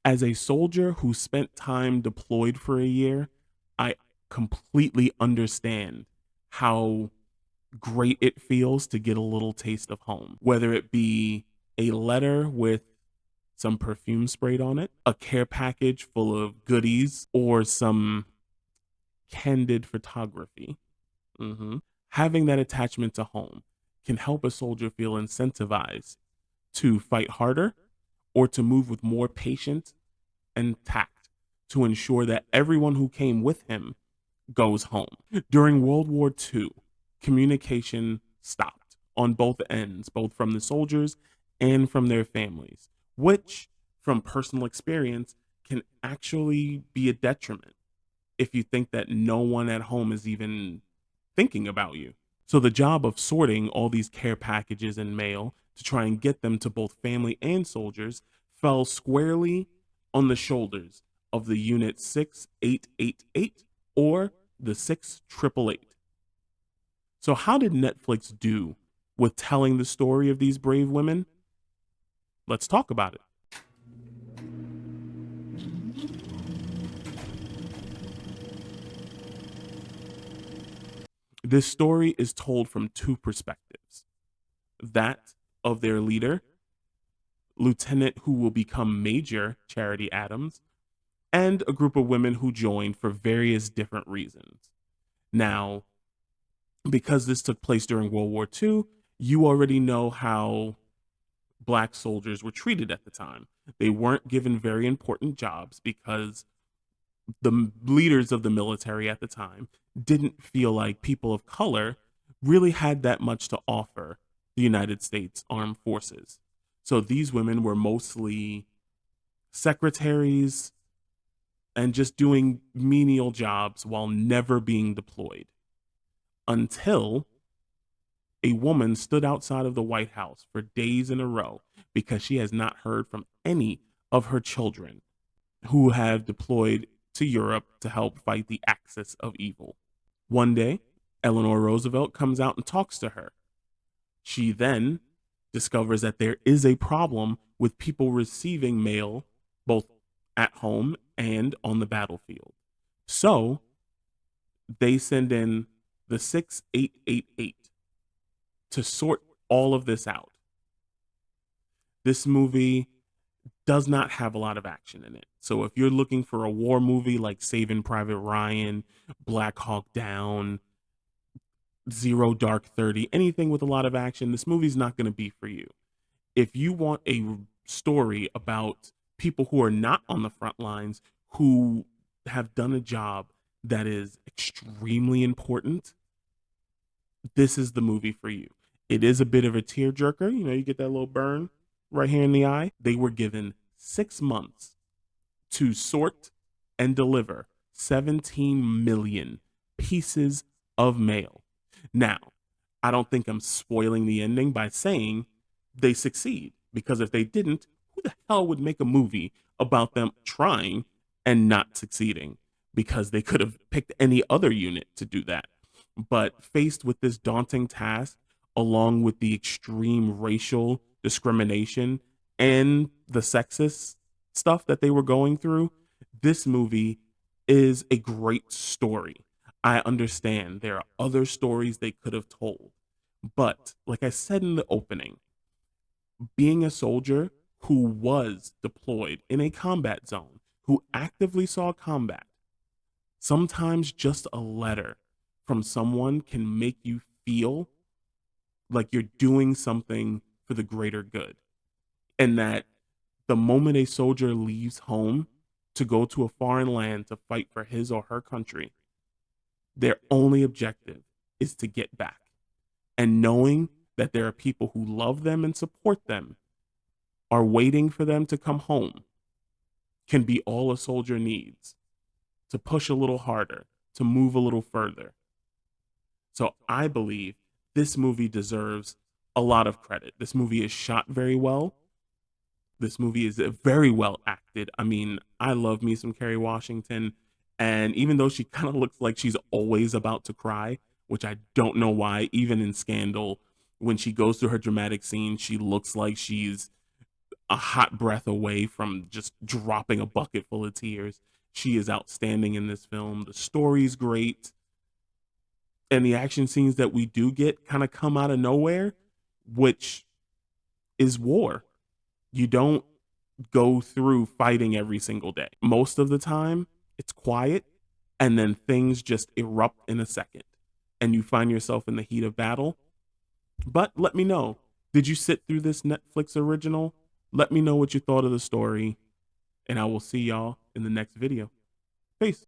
As a soldier who spent time deployed for a year, I completely understand how great it feels to get a little taste of home, whether it be a letter with some perfume sprayed on it, a care package full of goodies, or some candid photography. Having that attachment to home can help a soldier feel incentivized to fight harder or to move with more patience and tact to ensure that everyone who came with him goes home. During World War II, communication stopped on both ends, both from the soldiers and from their families, which, from personal experience, can actually be a detriment if you think that no one at home is even thinking about you. So, the job of sorting all these care packages and mail to try and get them to both family and soldiers fell squarely on the shoulders of the Unit 6888 or the 6888. So, how did Netflix do with telling the story of these brave women? Let's talk about it. This story is told from two perspectives: that of their leader, Lieutenant who will become Major Charity Adams, and a group of women who joined for various different reasons. Now, because this took place during World War II, you already know how black soldiers were treated at the time. They weren't given very important jobs because the leaders of the military at the time didn't feel like people of color really had that much to offer the United States Armed Forces. So these women were mostly secretaries and just doing menial jobs while never being deployed until a woman stood outside of the White House for days in a row because she has not heard from any of her children who have deployed to Europe to help fight the axis of evil. One day, Eleanor Roosevelt comes out and talks to her. She then discovers that there is a problem with people receiving mail both at home and on the battlefield. So they send in the 6888 to sort all of this out. This movie does not have a lot of action in it. So if you're looking for a war movie like Saving Private Ryan, Black Hawk Down, Zero Dark 30, anything with a lot of action, this movie's not going to be for you. If you want a story about people who are not on the front lines, who have done a job that is extremely important, this is the movie for you. It is a bit of a tearjerker. You know, you get that little burn right here in the eye. They were given 6 months to sort and deliver 17 million pieces of mail. Now, I don't think I'm spoiling the ending by saying they succeed, because if they didn't, who the hell would make a movie about them trying and not succeeding? Because they could have picked any other unit to do that. But faced with this daunting task, along with the extreme racial discrimination and the sexist stuff that they were going through, this movie is a great story. I understand there are other stories they could have told. But like I said in the opening, being a soldier who was deployed in a combat zone, who actively saw combat, sometimes just a letter from someone can make you feel like you're doing something for the greater good. And that the moment a soldier leaves home to go to a foreign land to fight for his or her country, their only objective is to get back. And knowing that there are people who love them and support them, are waiting for them to come home, can be all a soldier needs to push a little harder, to move a little further. So I believe this movie deserves a lot of credit. This movie is shot very well. This movie is very well acted. I mean, I love me some Kerry Washington. And even though she kind of looks like she's always about to cry, which I don't know why, even in Scandal, when she goes through her dramatic scene, she looks like she's a hot breath away from just dropping a bucket full of tears. She is outstanding in this film. The story's great. And the action scenes that we do get kind of come out of nowhere, which is war. You don't go through fighting every single day. Most of the time, it's quiet, and then things just erupt in a second, and you find yourself in the heat of battle. But let me know, did you sit through this Netflix original? Let me know what you thought of the story, and I will see y'all in the next video. Peace.